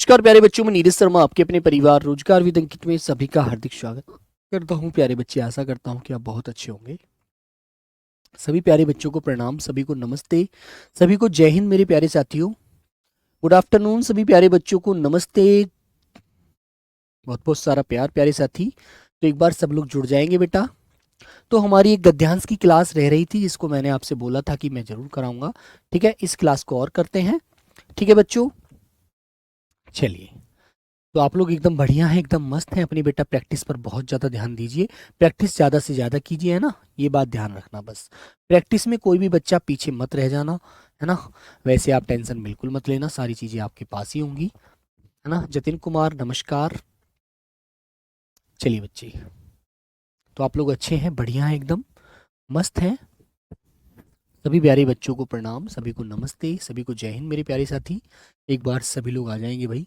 नमस्कार प्यारे बच्चों, मैं नीरज शर्मा आपके अपने परिवार रोजगार विद अंकित में सभी का हार्दिक स्वागत करता हूं। प्यारे बच्चे, आशा करता हूं कि आप बहुत अच्छे होंगे। सभी प्यारे बच्चों को प्रणाम, सभी को नमस्ते, सभी को जय हिंद। मेरे प्यारे साथियों, गुड आफ्टरनून। सभी प्यारे बच्चों को नमस्ते, बहुत बहुत सारा प्यार प्यारे साथी। तो एक बार सब लोग जुड़ जाएंगे बेटा। तो हमारी एक गद्यांश की क्लास रह रही थी, जिसको मैंने आपसे बोला था कि मैं जरूर कराऊंगा। ठीक है, इस क्लास को और करते हैं। ठीक है बच्चों, चलिए। तो आप लोग एकदम बढ़िया हैं, एकदम मस्त हैं। अपनी बेटा प्रैक्टिस पर बहुत ज़्यादा ध्यान दीजिए, प्रैक्टिस ज़्यादा से ज़्यादा कीजिए, है ना। ये बात ध्यान रखना बस, प्रैक्टिस में कोई भी बच्चा पीछे मत रह जाना, है ना। वैसे आप टेंशन बिल्कुल मत लेना, सारी चीज़ें आपके पास ही होंगी, है ना। जतिन कुमार नमस्कार। चलिए बच्चे, तो आप लोग अच्छे हैं, बढ़िया हैं, एकदम मस्त हैं। सभी प्यारे बच्चों को प्रणाम, सभी को नमस्ते, सभी को जय हिंद। मेरे प्यारे साथी, एक बार सभी लोग आ जाएंगे भाई।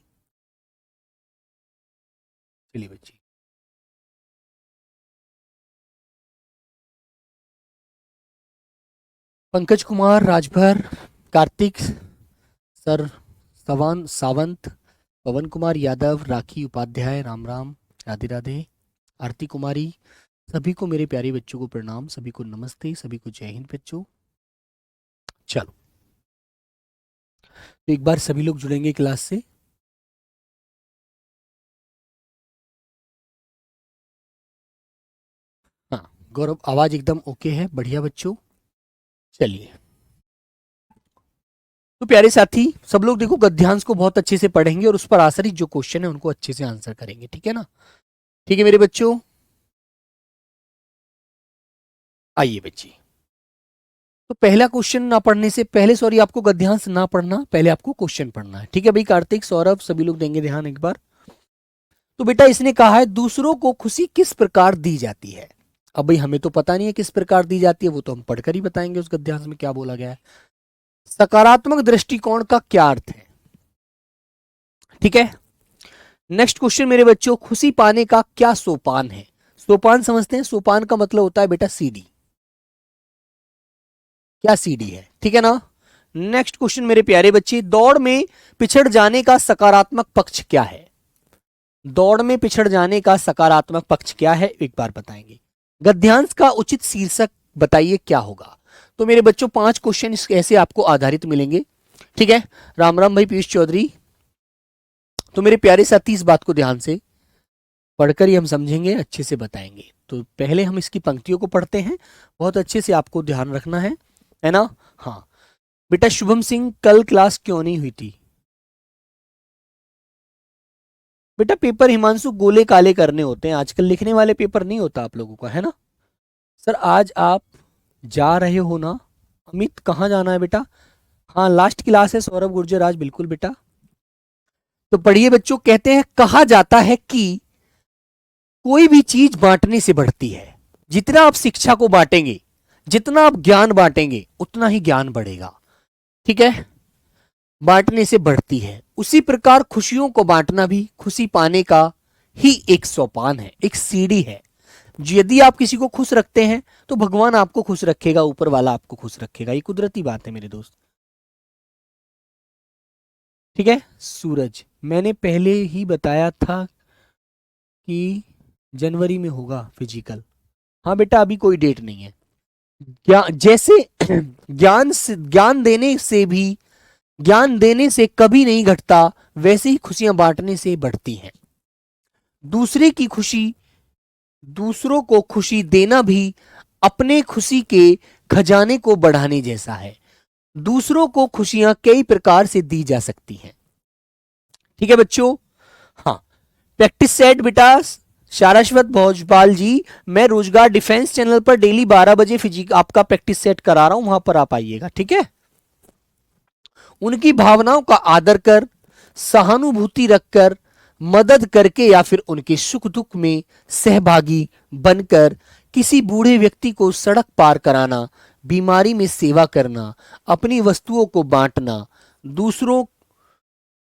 चलिए बच्चे, पंकज कुमार राजभर, कार्तिक सर, सावंत, पवन कुमार यादव, राखी उपाध्याय, राम राम, राधे राधे, आरती कुमारी, सभी को मेरे प्यारे बच्चों को प्रणाम, सभी को नमस्ते, सभी को जय हिंद बच्चों। चलो, तो एक बार सभी लोग जुड़ेंगे क्लास से। हाँ गौरव, आवाज एकदम ओके है, बढ़िया बच्चों। चलिए, तो प्यारे साथी सब लोग देखो, गद्यांश को बहुत अच्छे से पढ़ेंगे और उस पर आधारित जो क्वेश्चन है उनको अच्छे से आंसर करेंगे। ठीक है ना, ठीक है मेरे बच्चों। आइए बच्चे, तो पहला क्वेश्चन ना पढ़ने से पहले, सॉरी, आपको गद्यांश ना पढ़ना, पहले आपको क्वेश्चन पढ़ना है। ठीक है भाई, कार्तिक, सौरभ, सभी लोग देंगे ध्यान एक बार। तो बेटा इसने कहा है, दूसरों को खुशी किस प्रकार दी जाती है। अब भाई हमें तो पता नहीं है किस प्रकार दी जाती है, वो तो हम पढ़कर ही बताएंगे उस गद्यांश में क्या बोला गया है। सकारात्मक दृष्टिकोण का क्या अर्थ है। ठीक है, नेक्स्ट क्वेश्चन मेरे बच्चों, खुशी पाने का क्या सोपान है। सोपान समझते हैं, सोपान का मतलब होता है बेटा सीढ़ी। क्या सीढ़ी है, ठीक है ना। नेक्स्ट क्वेश्चन मेरे प्यारे बच्चे, दौड़ में पिछड़ जाने का सकारात्मक पक्ष क्या है। दौड़ में पिछड़ जाने का सकारात्मक पक्ष क्या है, एक बार बताएंगे। गद्यांश का उचित शीर्षक बताइए क्या होगा। तो मेरे बच्चों 5 क्वेश्चन ऐसे आपको आधारित मिलेंगे। ठीक है, राम राम भाई पीयूष चौधरी। तो मेरे प्यारे साथी, इस बात को ध्यान से पढ़कर ही हम समझेंगे, अच्छे से बताएंगे। तो पहले हम इसकी पंक्तियों को पढ़ते हैं, बहुत अच्छे से आपको ध्यान रखना है ना। हाँ बेटा, शुभम सिंह कल क्लास क्यों नहीं हुई थी। बेटा पेपर हिमांशु गोले काले करने होते हैं, आजकल लिखने वाले पेपर नहीं होता आप लोगों का, है ना। सर आज आप जा रहे हो ना। अमित, कहाँ जाना है बेटा। हाँ लास्ट क्लास है सौरभ गुर्जर आज, बिल्कुल बेटा। तो पढ़िए बच्चों, कहते हैं, कहा जाता है कि कोई भी चीज बांटने से बढ़ती है। जितना आप शिक्षा को बांटेंगे, जितना आप ज्ञान बांटेंगे, उतना ही ज्ञान बढ़ेगा। ठीक है, बांटने से बढ़ती है। उसी प्रकार खुशियों को बांटना भी खुशी पाने का ही एक सोपान है, एक सीढ़ी है। यदि आप किसी को खुश रखते हैं तो भगवान आपको खुश रखेगा, ऊपर वाला आपको खुश रखेगा, ये कुदरती बात है मेरे दोस्त। ठीक है, सूरज, मैंने पहले ही बताया था कि जनवरी में होगा फिजिकल। हाँ बेटा, अभी कोई डेट नहीं है। जैसे ज्ञान देने से कभी नहीं घटता, वैसे ही खुशियां बांटने से बढ़ती हैं। दूसरे की खुशी, दूसरों को खुशी देना भी अपने खुशी के खजाने को बढ़ाने जैसा है। दूसरों को खुशियां कई प्रकार से दी जा सकती हैं। ठीक है बच्चों। हाँ, प्रैक्टिस सेट बेटा सारस्वत भोजपाल जी, मैं रोजगार डिफेंस चैनल पर डेली 12 बजे फिजिक आपका प्रैक्टिस सेट करा रहा हूं, वहां पर आप आइएगा। ठीक है, उनकी भावनाओं का आदर कर, सहानुभूति रखकर, मदद करके या फिर उनके सुख दुख में सहभागी बनकर किसी बूढ़े व्यक्ति को सड़क पार कराना, बीमारी में सेवा करना, अपनी वस्तुओं को बांटना, दूसरों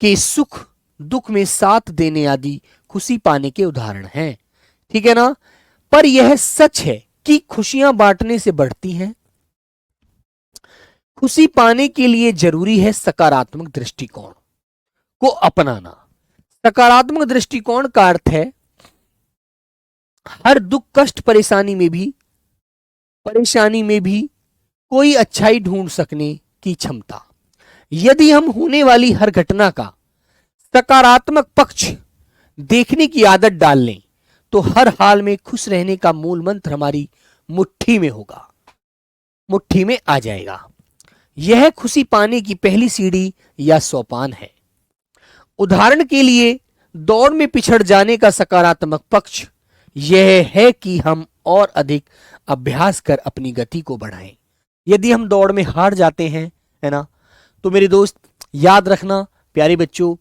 के सुख दुख में साथ देने आदि खुशी पाने के उदाहरण हैं। ठीक है ना। पर यह सच है कि खुशियां बांटने से बढ़ती हैं। खुशी पाने के लिए जरूरी है सकारात्मक दृष्टिकोण को अपनाना। सकारात्मक दृष्टिकोण का अर्थ है हर दुख कष्ट परेशानी में भी कोई अच्छाई ढूंढ सकने की क्षमता। यदि हम होने वाली हर घटना का सकारात्मक पक्ष देखने की आदत डाल लें तो हर हाल में खुश रहने का मूल मंत्र हमारी मुट्ठी में होगा, मुट्ठी में आ जाएगा। यह खुशी पाने की पहली सीढ़ी या सोपान है। उदाहरण के लिए दौड़ में पिछड़ जाने का सकारात्मक पक्ष यह है कि हम और अधिक अभ्यास कर अपनी गति को बढ़ाएं। यदि हम दौड़ में हार जाते हैं, है ना, तो मेरे दोस्त याद रखना प्यारे बच्चों,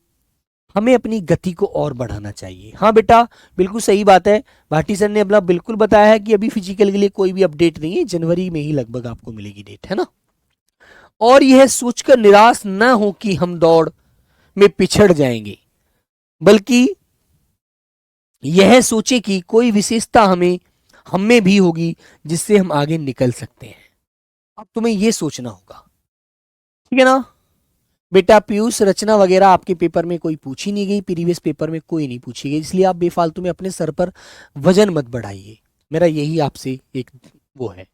हमें अपनी गति को और बढ़ाना चाहिए। हाँ बेटा, बिल्कुल सही बात है। भाटी सर ने अपना बिल्कुल बताया है कि अभी फिजिकल के लिए कोई भी अपडेट नहीं है, जनवरी में ही लगभग आपको मिलेगी डेट, है ना। और यह सोचकर निराश न हो कि हम दौड़ में पिछड़ जाएंगे, बल्कि यह सोचे कि कोई विशेषता हमें भी होगी जिससे हम आगे निकल सकते हैं। अब तुम्हें यह सोचना होगा, ठीक है ना बेटा। पीयूष, रचना वगैरह आपके पेपर में कोई पूछी नहीं गई, प्रीवियस पेपर में कोई नहीं पूछी गई, इसलिए आप बेफालतू में अपने सर पर वजन मत बढ़ाइए। मेरा यही आपसे एक वो है।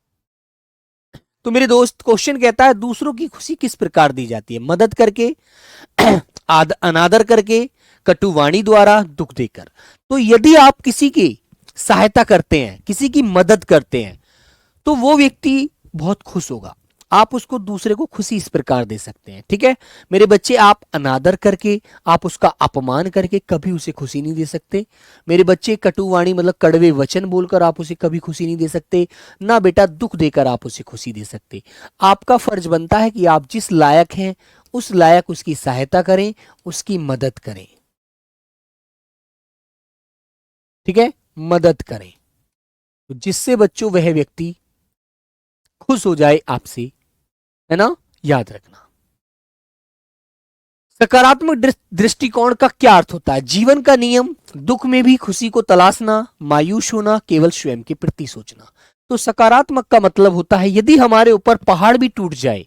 तो मेरे दोस्त क्वेश्चन कहता है दूसरों की खुशी किस प्रकार दी जाती है? मदद करके, अनादर करके, कटुवाणी द्वारा, दुख देकर। तो यदि आप किसी की सहायता करते हैं, किसी की मदद करते हैं, तो वो व्यक्ति बहुत खुश होगा। आप उसको दूसरे को खुशी इस प्रकार दे सकते हैं, ठीक है मेरे बच्चे। आप अनादर करके, आप उसका अपमान करके कभी उसे खुशी नहीं दे सकते। मेरे बच्चे, कटुवाणी मतलब कड़वे वचन बोलकर आप उसे कभी खुशी नहीं दे सकते ना बेटा, दुख देकर आप उसे खुशी दे सकते। आपका फर्ज बनता है कि आप जिस लायक हैं उस लायक उसकी सहायता करें, उसकी मदद करें, ठीक है, मदद करें, तो जिससे बच्चों वह व्यक्ति खुश हो जाए आपसे, है ना, याद रखना। सकारात्मक दृष्टिकोण का क्या अर्थ होता है? जीवन का नियम, दुख में भी खुशी को तलाशना, मायूस होना, केवल स्वयं के प्रति सोचना। तो सकारात्मक का मतलब होता है यदि हमारे ऊपर पहाड़ भी टूट जाए,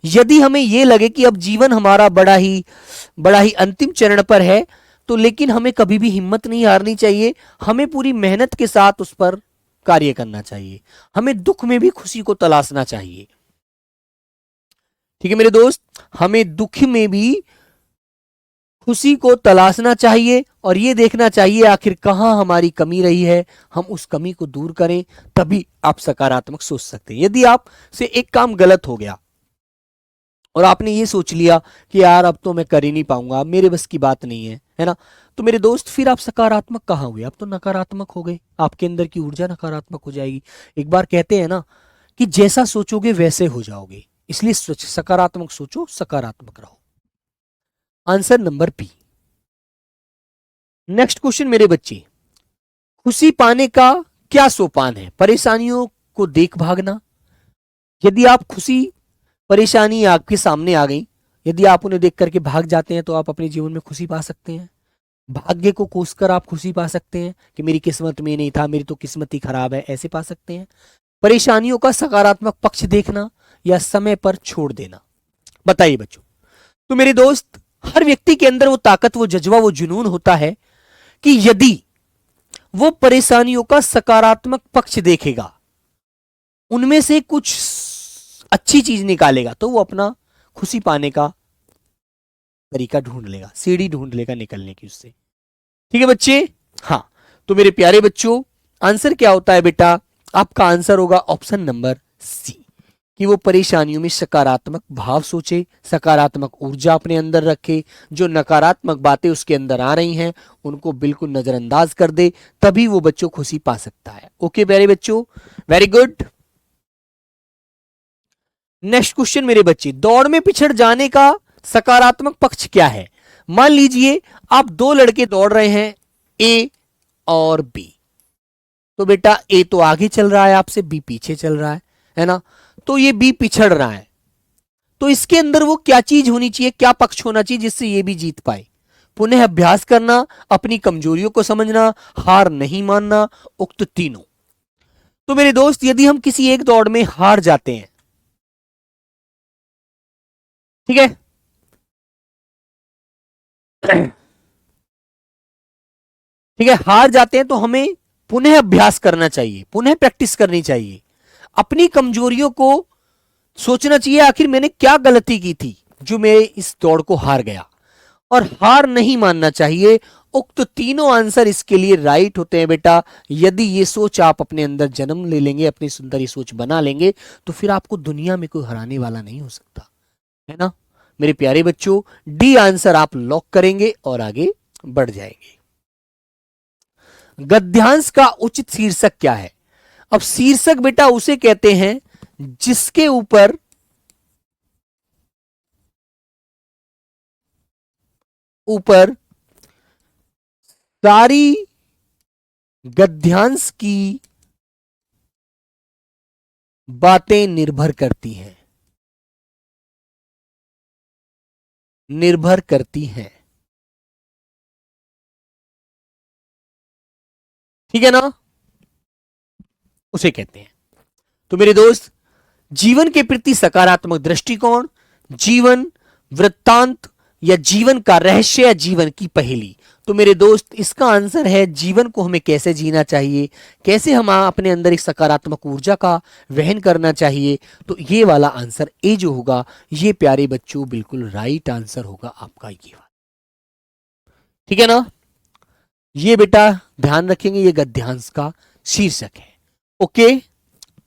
यदि हमें यह लगे कि अब जीवन हमारा बड़ा ही अंतिम चरण पर है, तो लेकिन हमें कभी भी हिम्मत नहीं हारनी चाहिए। हमें पूरी मेहनत के साथ उस पर कार्य करना चाहिए। हमें दुख में भी खुशी को तलाशना चाहिए, ठीक है मेरे दोस्त। हमें दुख में भी खुशी को तलाशना चाहिए और यह देखना चाहिए आखिर कहां हमारी कमी रही है, हम उस कमी को दूर करें, तभी आप सकारात्मक सोच सकते हैं। यदि आप से एक काम गलत हो गया और आपने ये सोच लिया कि यार अब तो मैं कर ही नहीं पाऊंगा, मेरे बस की बात नहीं है ना, तो मेरे दोस्त फिर आप सकारात्मक कहाँ हुए? आप तो नकारात्मक हो गए, आपके अंदर की ऊर्जा नकारात्मक हो जाएगी। एक बार कहते हैं ना कि जैसा सोचोगे वैसे हो जाओगे, इसलिए सकारात्मक सोचो, सकारात्मक रहो। Answer number B. Next question मेरे बच्चे, खुशी पाने का क्या सोपान है? परेशानियों को देख भागना। यदि आप परेशानी आपके सामने आ गई, यदि आप उन्हें देख करके भाग जाते हैं तो आप अपने जीवन में खुशी पा सकते हैं। भाग्य को कोसकर आप खुशी पा सकते हैं कि मेरी किस्मत में नहीं था, मेरी तो किस्मत ही खराब है, ऐसे पा सकते हैं। परेशानियों का सकारात्मक पक्ष देखना या समय पर छोड़ देना। बताइए बच्चों। तो मेरे दोस्त, हर व्यक्ति के अंदर वो ताकत, वो जज्बा, वो जुनून होता है कि यदि वो परेशानियों का सकारात्मक पक्ष देखेगा, उनमें से कुछ अच्छी चीज निकालेगा, तो वो अपना खुशी पाने का तरीका ढूंढ लेगा, सीढ़ी ढूंढ लेगा निकलने की उससे, ठीक है बच्चे। हाँ, तो मेरे प्यारे बच्चों, आंसर क्या होता है बेटा? आपका आंसर होगा ऑप्शन नंबर सी, कि वो परेशानियों में सकारात्मक भाव सोचे, सकारात्मक ऊर्जा अपने अंदर रखे, जो नकारात्मक बातें उसके अंदर आ रही हैं उनको बिल्कुल नजरअंदाज कर दे, तभी वो बच्चों खुशी पा सकता है। ओके प्यारे बच्चों, वेरी गुड। नेक्स्ट क्वेश्चन मेरे बच्चे, दौड़ में पिछड़ जाने का सकारात्मक पक्ष क्या है? मान लीजिए आप दो लड़के दौड़ रहे हैं, ए और बी। तो बेटा ए तो आगे चल रहा है आपसे, बी पीछे चल रहा है ना। तो ये बी पिछड़ रहा है, तो इसके अंदर वो क्या चीज होनी चाहिए, क्या पक्ष होना चाहिए जिससे ये भी जीत पाए? पुनः अभ्यास करना, अपनी कमजोरियों को समझना, हार नहीं मानना, उक्त तीनों। तो मेरे दोस्त, यदि हम किसी एक दौड़ में हार जाते हैं, ठीक है ठीक है, हार जाते हैं तो हमें पुनः अभ्यास करना चाहिए, पुनः प्रैक्टिस करनी चाहिए, अपनी कमजोरियों को सोचना चाहिए आखिर मैंने क्या गलती की थी जो मैं इस दौड़ को हार गया, और हार नहीं मानना चाहिए। उक्त तीनों आंसर इसके लिए राइट होते हैं बेटा। यदि ये सोच आप अपने अंदर जन्म ले लेंगे, अपनी सुंदर ये सोच बना लेंगे, तो फिर आपको दुनिया में कोई हराने वाला नहीं हो सकता, है ना मेरे प्यारे बच्चों। डी आंसर आप लॉक करेंगे और आगे बढ़ जाएंगे। गद्यांश का उचित शीर्षक क्या है? अब शीर्षक बेटा उसे कहते हैं जिसके ऊपर सारी गद्यांश की बातें निर्भर करती हैं, ठीक है ना, उसे कहते हैं। तो मेरे दोस्त, जीवन के प्रति सकारात्मक दृष्टिकोण, जीवन वृत्तांत या जीवन का रहस्य या जीवन की पहेली। तो मेरे दोस्त इसका आंसर है जीवन को हमें कैसे जीना चाहिए, कैसे हम अपने अंदर एक सकारात्मक ऊर्जा का वहन करना चाहिए। तो ये वाला आंसर ए जो होगा, ये प्यारे बच्चों बिल्कुल राइट आंसर होगा आपका ये वाला, ठीक है ना। ये बेटा ध्यान रखेंगे, ये गद्यांश का शीर्षक है। ओके,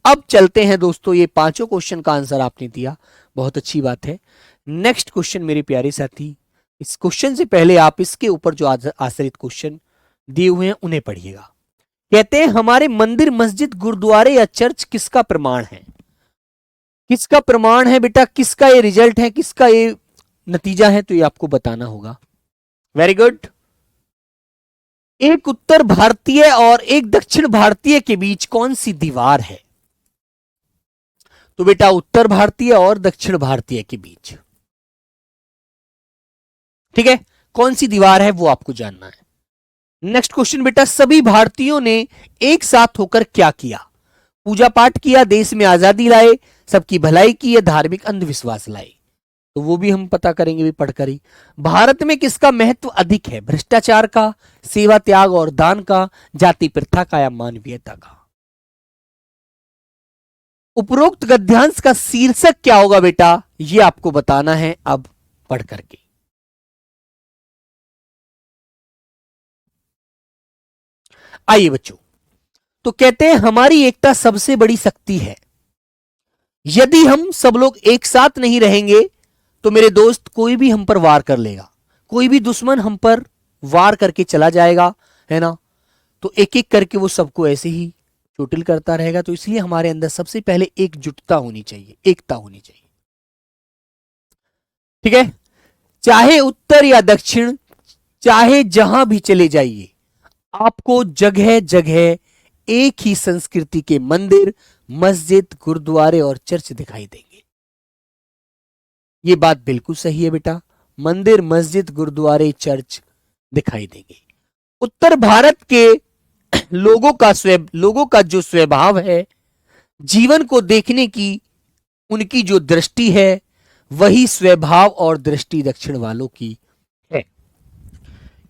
अब चलते हैं दोस्तों, ये पांचों क्वेश्चन का आंसर आपने दिया, बहुत अच्छी बात है। नेक्स्ट क्वेश्चन मेरे प्यारे साथी, इस क्वेश्चन से पहले आप इसके ऊपर जो आश्रित क्वेश्चन दिए हुए हैं उन्हें पढ़िएगा। कहते हैं हमारे मंदिर, मस्जिद, गुरुद्वारे या चर्च किसका प्रमाण है? किसका प्रमाण है बेटा, किसका ये रिजल्ट है, किसका ये नतीजा है? तो ये आपको बताना होगा। Very good. एक उत्तर भारतीय और एक दक्षिण भारतीय के बीच कौन सी दीवार है? तो बेटा उत्तर भारतीय और दक्षिण भारतीय के बीच, ठीक है, कौन सी दीवार है वो आपको जानना है। नेक्स्ट क्वेश्चन बेटा, सभी भारतीयों ने एक साथ होकर क्या किया? पूजा पाठ किया, देश में आजादी लाए, सबकी भलाई की, या धार्मिक अंधविश्वास लाए? तो वो भी हम पता करेंगे भी पढ़कर ही। भारत में किसका महत्व अधिक है? भ्रष्टाचार का, सेवा त्याग और दान का, जाति प्रथा का, या मानवीयता का? उपरोक्त गद्यांश का शीर्षक क्या होगा बेटा, ये आपको बताना है अब पढ़ करके। आइए बच्चों, तो कहते हैं हमारी एकता सबसे बड़ी शक्ति है। यदि हम सब लोग एक साथ नहीं रहेंगे तो मेरे दोस्त कोई भी हम पर वार कर लेगा, कोई भी दुश्मन हम पर वार करके चला जाएगा, है ना। तो एक एक करके वो सबको ऐसे ही चोटिल करता रहेगा। तो इसलिए हमारे अंदर सबसे पहले एकजुटता होनी चाहिए, एकता होनी चाहिए, ठीक है। चाहे उत्तर या दक्षिण, चाहे जहां भी चले जाइए, आपको जगह जगह एक ही संस्कृति के मंदिर, मस्जिद, गुरुद्वारे और चर्च दिखाई देंगे। ये बात बिल्कुल सही है बेटा, मंदिर, मस्जिद, गुरुद्वारे, चर्च दिखाई देंगे। उत्तर भारत के लोगों का जो स्वभाव है, जीवन को देखने की उनकी जो दृष्टि है, वही स्वभाव और दृष्टि दक्षिण वालों की है,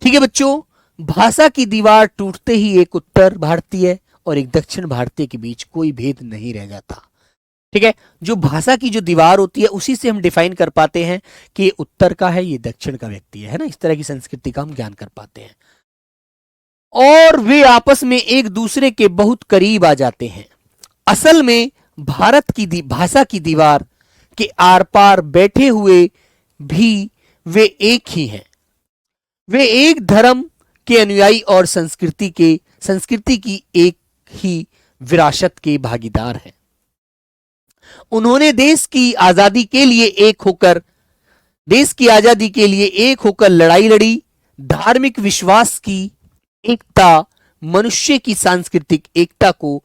ठीक है बच्चों। भाषा की दीवार टूटते ही एक उत्तर भारतीय और एक दक्षिण भारतीय के बीच कोई भेद नहीं रह जाता, ठीक है। जो भाषा की जो दीवार होती है उसी से हम डिफाइन कर पाते हैं कि ये उत्तर का है, ये दक्षिण का व्यक्ति है ना। इस तरह की संस्कृति का हम ज्ञान कर पाते हैं, और वे आपस में एक दूसरे के बहुत करीब आ जाते हैं। असल में भारत की भाषा की दीवार के आर पार बैठे हुए भी वे एक ही हैं। वे एक धर्म के अनुयायी और संस्कृति की एक ही विरासत के भागीदार हैं। उन्होंने देश की आजादी के लिए एक होकर लड़ाई लड़ी। धार्मिक विश्वास की एकता मनुष्य की सांस्कृतिक एकता को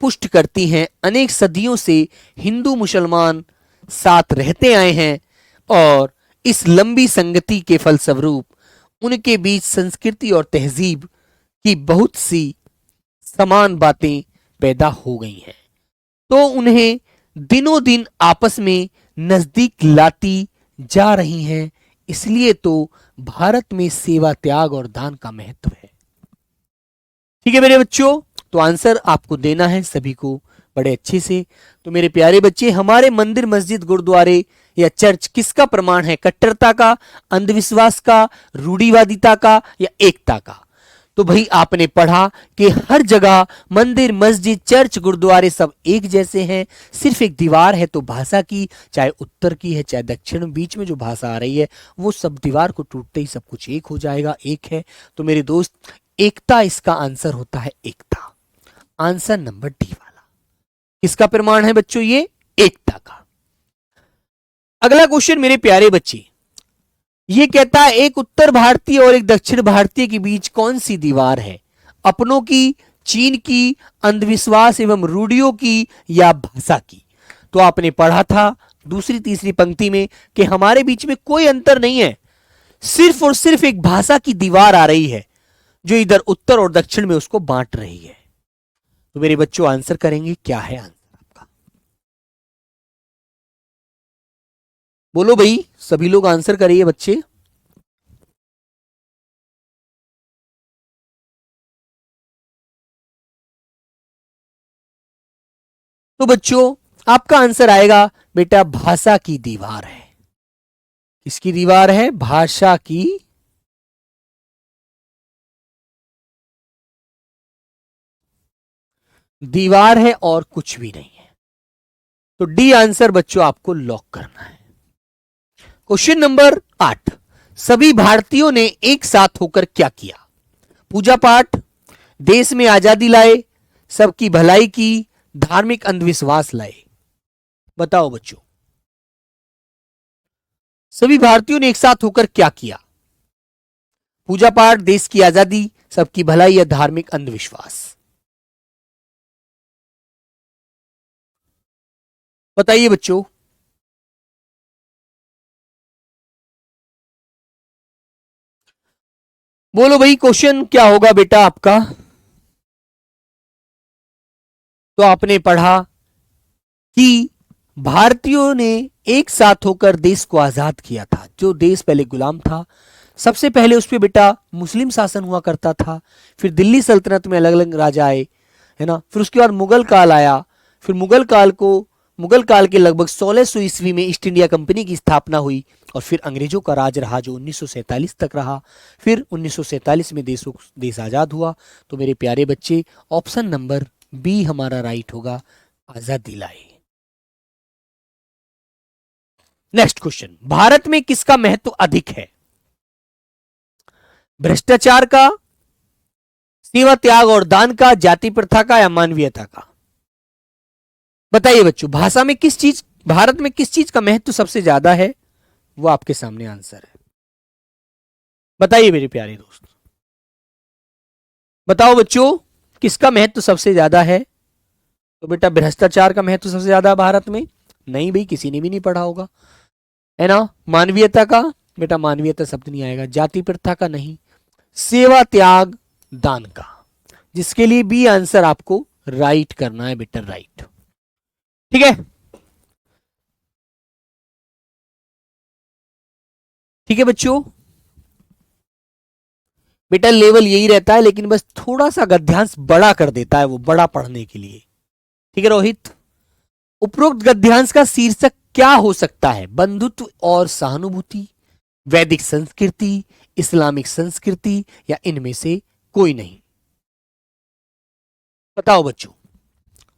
पुष्ट करती हैं। अनेक सदियों से हिंदू मुसलमान साथ रहते आए हैं, और इस लंबी संगति के फलस्वरूप उनके बीच संस्कृति और तहजीब की बहुत सी समान बातें पैदा हो गई हैं, तो उन्हें दिनों दिन आपस में नजदीक लाती जा रही हैं। इसलिए तो भारत में सेवा त्याग और दान का महत्व है। ठीक है मेरे बच्चों, तो आंसर आपको देना है सभी को बड़े अच्छे से। तो मेरे प्यारे बच्चे, हमारे मंदिर, मस्जिद, गुरुद्वारे या चर्च किसका प्रमाण है? कट्टरता का, अंधविश्वास का, रूढ़िवादिता का या एकता का? तो भाई आपने पढ़ा कि हर जगह मंदिर, मस्जिद, चर्च, गुरुद्वारे सब एक जैसे हैं, सिर्फ एक दीवार है तो भाषा की, चाहे उत्तर की है चाहे दक्षिण, बीच में जो भाषा आ रही है वो सब दीवार को टूटते ही सब कुछ एक हो जाएगा, एक है। तो मेरे दोस्त, एकता इसका आंसर होता है, एकता। आंसर नंबर डी वाला किसका प्रमाण है बच्चों? ये एकता का। अगला क्वेश्चन मेरे प्यारे बच्चे, ये कहता है एक उत्तर भारतीय और एक दक्षिण भारतीय के बीच कौन सी दीवार है? अपनों की, चीन की, अंधविश्वास एवं रूढ़ियों की या भाषा की? तो आपने पढ़ा था दूसरी तीसरी पंक्ति में कि हमारे बीच में कोई अंतर नहीं है, सिर्फ और सिर्फ एक भाषा की दीवार आ रही है जो इधर उत्तर और दक्षिण में उसको बांट रही है। तो मेरे बच्चों आंसर करेंगे, क्या है आंसर आपका? बोलो भाई, सभी लोग आंसर करिए बच्चे। तो बच्चों आपका आंसर आएगा बेटा, भाषा की दीवार है। किसकी दीवार है? भाषा की दीवार है और कुछ भी नहीं है। तो डी आंसर बच्चों आपको लॉक करना है। क्वेश्चन नंबर 8, सभी भारतीयों ने एक साथ होकर क्या किया? पूजा पाठ, देश में आजादी लाए, सबकी भलाई की, धार्मिक अंधविश्वास लाए। बताओ बच्चों, सभी भारतीयों ने एक साथ होकर क्या किया? पूजा पाठ, देश की आजादी, सबकी भलाई या धार्मिक अंधविश्वास? बताइए बच्चों। बोलो भाई, क्वेश्चन क्या होगा बेटा आपका? तो आपने पढ़ा कि भारतीयों ने एक साथ होकर देश को आजाद किया था। जो देश पहले गुलाम था, सबसे पहले उस पर बेटा मुस्लिम शासन हुआ करता था, फिर दिल्ली सल्तनत में अलग अलग राजा आए, है ना, फिर उसके बाद मुगल काल आया, फिर मुगल काल के लगभग 1600 ईस्वी में ईस्ट इंडिया कंपनी की स्थापना हुई, और फिर अंग्रेजों का राज रहा जो 1947 तक रहा। फिर 1947 में देश आजाद हुआ। तो मेरे प्यारे बच्चे, ऑप्शन नंबर बी हमारा राइट होगा, आजादी लाई। नेक्स्ट क्वेश्चन, भारत में किसका महत्व अधिक है? भ्रष्टाचार का, सेवा त्याग और दान का, जाति प्रथा का या मानवीयता का? बताइए बच्चों, भारत में किस चीज का महत्व सबसे ज्यादा है? वो आपके सामने आंसर है। बताइए मेरे प्यारे दोस्त, बताओ बच्चों, किसका महत्व सबसे ज्यादा है? तो बेटा भ्रष्टाचार का महत्व सबसे ज्यादा भारत में? नहीं भाई, किसी ने भी नहीं पढ़ा होगा, है ना। मानवीयता का? बेटा मानवीयता शब्द नहीं आएगा। जाति प्रथा का? नहीं। सेवा त्याग दान का, जिसके लिए बी आंसर आपको राइट करना है बेटा, राइट। ठीक है, ठीक है बच्चों। बेटा लेवल यही रहता है, लेकिन बस थोड़ा सा गद्यांश बड़ा कर देता है वो, बड़ा पढ़ने के लिए। ठीक है रोहित, उपरोक्त गद्यांश का शीर्षक क्या हो सकता है? बंधुत्व और सहानुभूति, वैदिक संस्कृति, इस्लामिक संस्कृति या इनमें से कोई नहीं? बताओ बच्चों,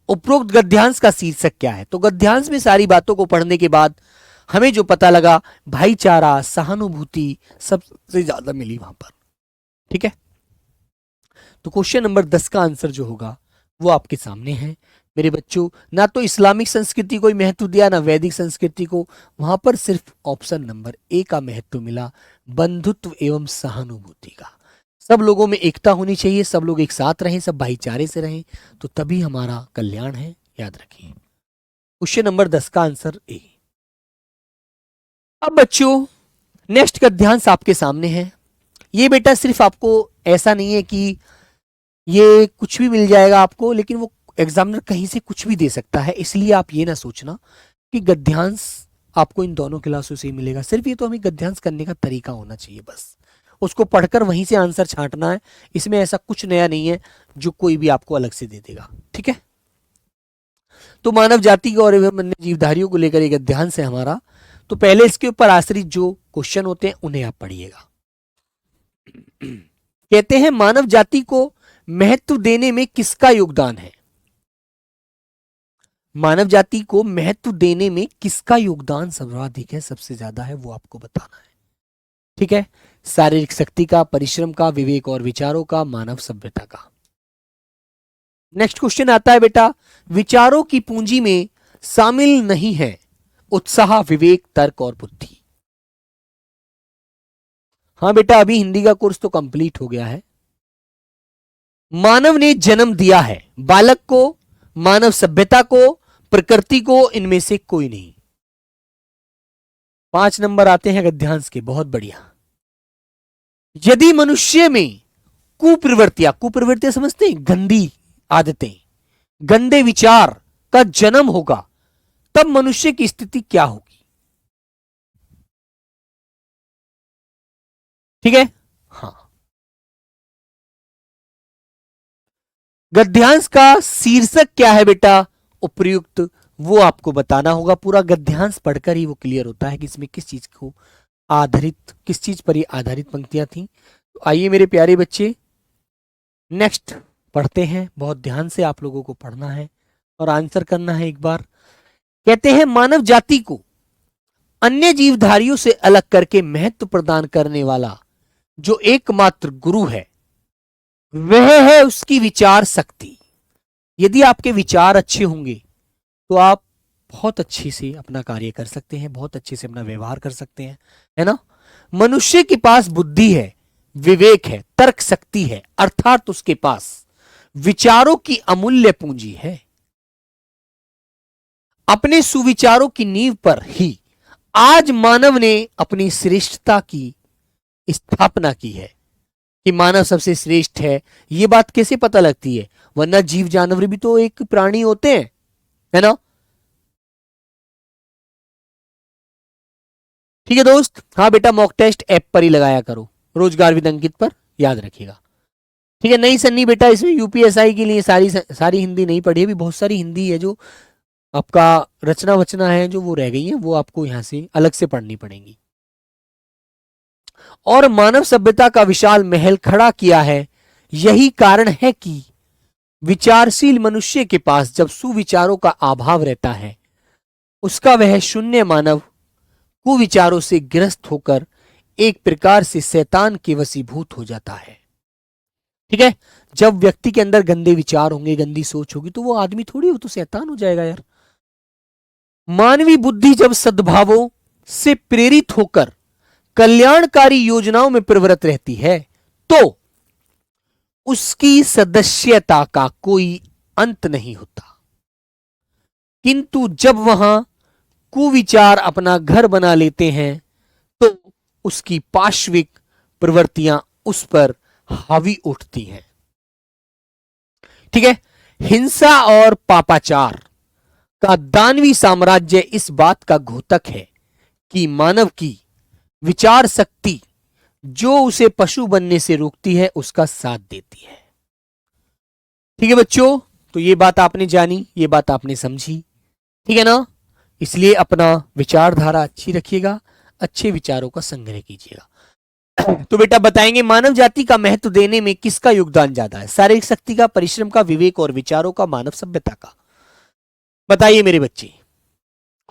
उपरोक्त गद्यांश का शीर्षक क्या है? तो गद्यांश में सारी बातों को पढ़ने के बाद हमें जो पता लगा, भाईचारा, सहानुभूति सबसे ज्यादा मिली वहां पर। ठीक है, तो क्वेश्चन नंबर 10 का आंसर जो होगा वो आपके सामने है मेरे बच्चों। ना तो इस्लामिक संस्कृति को महत्व दिया, ना वैदिक संस्कृति को, वहां पर सिर्फ ऑप्शन नंबर ए का महत्व मिला, बंधुत्व एवं सहानुभूति का। सब लोगों में एकता होनी चाहिए, सब लोग एक साथ रहें, सब भाईचारे से रहें, तो तभी हमारा कल्याण है, याद रखिए। क्वेश्चन नंबर 10 का आंसर ए। अब बच्चों नेक्स्ट गद्यांश आपके सामने है। ये बेटा सिर्फ आपको, ऐसा नहीं है कि ये कुछ भी मिल जाएगा आपको, लेकिन वो एग्जामिनर कहीं से कुछ भी दे सकता है, इसलिए आप ये ना सोचना कि गद्यांश आपको इन दोनों क्लासों से ही मिलेगा। सिर्फ ये तो हमें गद्यांश करने का तरीका होना चाहिए बस, उसको पढ़कर वहीं से आंसर छांटना है। इसमें ऐसा कुछ नया नहीं है जो कोई भी आपको अलग से दे देगा, ठीक है। तो मानव जाति को और वन्य जीवधारियों को लेकर एक अध्ययन से हमारा, तो पहले इसके ऊपर आश्रित जो क्वेश्चन होते हैं उन्हें आप पढ़िएगा। कहते हैं मानव जाति को महत्व देने में किसका योगदान है? मानव जाति को महत्व देने में किसका योगदान सर्वाधिक है, सबसे ज्यादा है, वो आपको बताना है, ठीक है। शारीरिक शक्ति का, परिश्रम का, विवेक और विचारों का, मानव सभ्यता का। नेक्स्ट क्वेश्चन आता है बेटा, विचारों की पूंजी में शामिल नहीं है उत्साह, विवेक, तर्क और बुद्धि। हाँ बेटा, अभी हिंदी का कोर्स तो कंप्लीट हो गया है। मानव ने जन्म दिया है, बालक को, मानव सभ्यता को, प्रकृति को, इनमें से कोई नहीं। 5 नंबर आते हैं गद्यांश के, बहुत बढ़िया। यदि मनुष्य में कुप्रवृत्तियां समझते हैं, गंदी आदतें, गंदे विचार का जन्म होगा, तब मनुष्य की स्थिति क्या होगी? ठीक है, हाँ। गद्यांश का शीर्षक क्या है बेटा? उपयुक्त, वो आपको बताना होगा। पूरा गद्यांश पढ़कर ही वो क्लियर होता है कि इसमें किस चीज को आधारित, किस चीज पर ये आधारित पंक्तियां थी। तो आइए मेरे प्यारे बच्चे, नेक्स्ट पढ़ते हैं। बहुत ध्यान से आप लोगों को पढ़ना है और आंसर करना है एक बार। कहते हैं मानव जाति को अन्य जीवधारियों से अलग करके महत्व प्रदान करने वाला जो एकमात्र गुरु है, वह है उसकी विचार शक्ति। यदि आपके विचार अच्छे होंगे तो आप बहुत अच्छे से अपना कार्य कर सकते हैं, बहुत अच्छे से अपना व्यवहार कर सकते हैं, है ना। मनुष्य के पास बुद्धि है, विवेक है, तर्क शक्ति है, अर्थात उसके पास विचारों की अमूल्य पूंजी है। अपने सुविचारों की नींव पर ही आज मानव ने अपनी श्रेष्ठता की स्थापना की है कि मानव सबसे श्रेष्ठ है। यह बात कैसे पता लगती है? वरना जीव जानवर भी तो एक प्राणी होते हैं, है ना। ठीक है दोस्त, हाँ बेटा, मॉक टेस्ट ऐप पर ही लगाया करो, रोजगार विद अंकित पर, याद रखिएगा, ठीक है। नहीं सन्नी बेटा, इसमें यूपीएसआई के लिए सारी हिंदी नहीं पढ़ी, अभी बहुत सारी हिंदी है जो आपका रचना वचना है जो वो रह गई है, वो आपको यहां से अलग से पढ़नी पड़ेंगी। और मानव सभ्यता का विशाल महल खड़ा किया है, यही कारण है कि विचारशील मनुष्य के पास जब सुविचारों का अभाव रहता है, उसका वह शून्य मानव कुविचारों से ग्रस्त होकर एक प्रकार से शैतान के वशीभूत हो जाता है। ठीक है, जब व्यक्ति के अंदर गंदे विचार होंगे, गंदी सोच होगी, तो वो आदमी थोड़ी, वो तो शैतान हो जाएगा यार। मानवीय बुद्धि जब सद्भावों से प्रेरित होकर कल्याणकारी योजनाओं में प्रवृत्त रहती है, तो उसकी सदस्यता का कोई अंत नहीं होता। किंतु जब वहां कुविचार अपना घर बना लेते हैं, तो उसकी पाश्विक प्रवृत्तियां उस पर हावी उठती हैं। ठीक है, हिंसा और पापाचार का दानवी साम्राज्य इस बात का घोतक है कि मानव की विचार शक्ति जो उसे पशु बनने से रोकती है, उसका साथ देती है। ठीक है बच्चों, तो ये बात आपने जानी, ये बात आपने समझी, ठीक है ना। इसलिए अपना विचारधारा अच्छी रखिएगा, अच्छे विचारों का संग्रह कीजिएगा। तो बेटा बताएंगे मानव जाति का महत्व देने में किसका योगदान ज्यादा है? शारीरिक शक्ति का, परिश्रम का, विवेक और विचारों का, मानव सभ्यता का। बताइए मेरे बच्चे,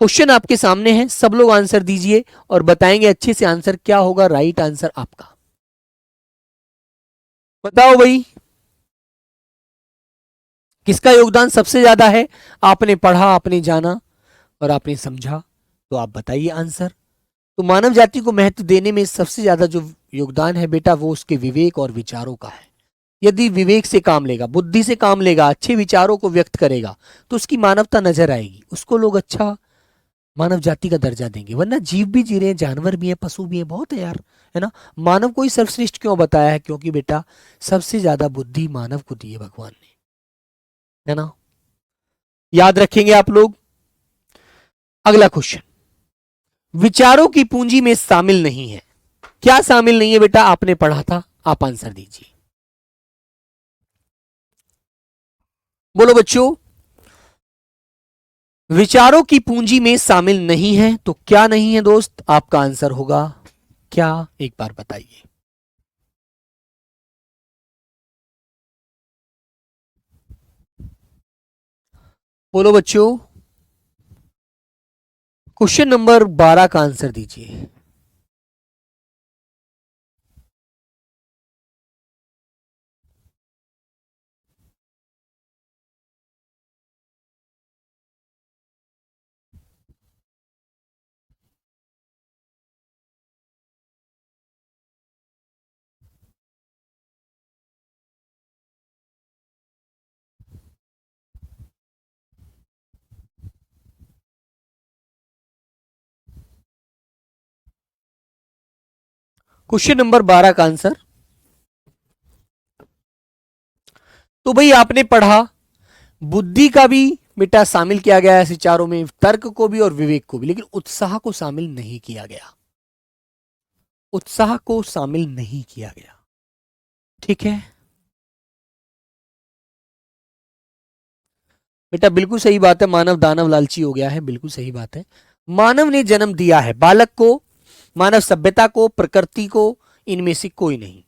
क्वेश्चन आपके सामने है, सब लोग आंसर दीजिए और बताएंगे अच्छे से आंसर क्या होगा, राइट आंसर आपका। बताओ भाई, किसका योगदान सबसे ज्यादा है? आपने पढ़ा, आपने जाना और आपने समझा, तो आप बताइए आंसर। तो मानव जाति को महत्व देने में सबसे ज्यादा जो योगदान है बेटा, वो उसके विवेक और विचारों का है। यदि विवेक से काम लेगा, बुद्धि से काम लेगा, अच्छे विचारों को व्यक्त करेगा, तो उसकी मानवता नजर आएगी, उसको लोग अच्छा मानव जाति का दर्जा देंगे। वरना जीव भी जी रहे हैं, जानवर भी है, पशु भी है, बहुत है यार, है ना। मानव को ही सर्वश्रेष्ठ क्यों बताया है? क्योंकि बेटा सबसे ज्यादा बुद्धि मानव को दी है भगवान ने, है ना। याद रखेंगे आप लोग। अगला क्वेश्चन, विचारों की पूंजी में शामिल नहीं है, क्या शामिल नहीं है बेटा? आपने पढ़ा था, आप आंसर दीजिए। बोलो बच्चों। विचारों की पूंजी में शामिल नहीं है, तो क्या नहीं है दोस्त? आपका आंसर होगा क्या? एक बार बताइए। बोलो बच्चों, क्वेश्चन नंबर 12 का आंसर दीजिए। क्वेश्चन नंबर 12 का आंसर, तो भाई आपने पढ़ा, बुद्धि का भी बेटा शामिल किया गया है ऐसे चारों में, तर्क को भी और विवेक को भी, लेकिन उत्साह को शामिल नहीं किया गया। उत्साह को शामिल नहीं किया गया। ठीक है बेटा, बिल्कुल सही बात है। मानव दानव लालची हो गया है, बिल्कुल सही बात है। मानव ने जन्म दिया है बालक को, मानव सभ्यता को, प्रकृति को, इनमें से कोई नहीं।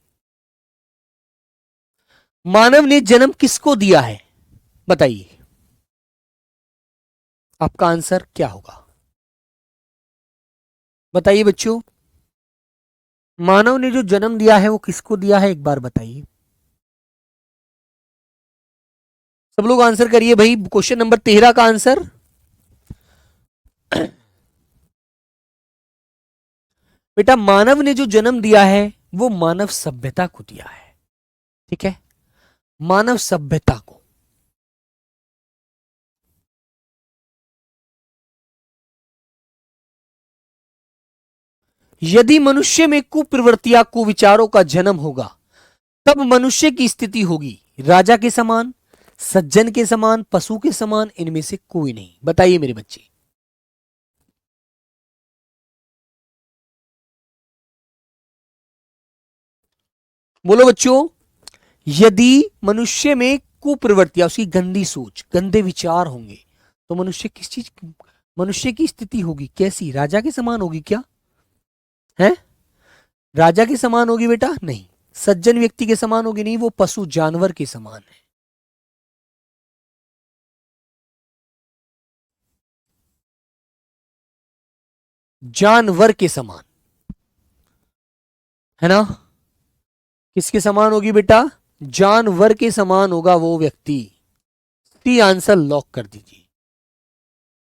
मानव ने जन्म किसको दिया है? बताइए, आपका आंसर क्या होगा? बताइए बच्चों, मानव ने जो जन्म दिया है वो किसको दिया है? एक बार बताइए। सब लोग आंसर करिए भाई। क्वेश्चन नंबर 13 का आंसर, बेटा मानव ने जो जन्म दिया है वो मानव सभ्यता को दिया है। ठीक है, मानव सभ्यता को। यदि मनुष्य में कुप्रवृत्तियां, कुविचारों का जन्म होगा, तब मनुष्य की स्थिति होगी राजा के समान, सज्जन के समान, पशु के समान, इनमें से कोई नहीं। बताइए मेरे बच्चे। बोलो बच्चों, यदि मनुष्य में कुप्रवृत्तियां, उसकी गंदी सोच, गंदे विचार होंगे, तो मनुष्य किस चीज, मनुष्य की स्थिति होगी कैसी? राजा के समान होगी क्या? है, राजा के समान होगी बेटा? नहीं। सज्जन व्यक्ति के समान होगी? नहीं, वो पशु जानवर के समान है। जानवर के समान, है ना? किसके समान होगी बेटा? जानवर के समान होगा वो व्यक्ति। सी आंसर लॉक कर दीजिए।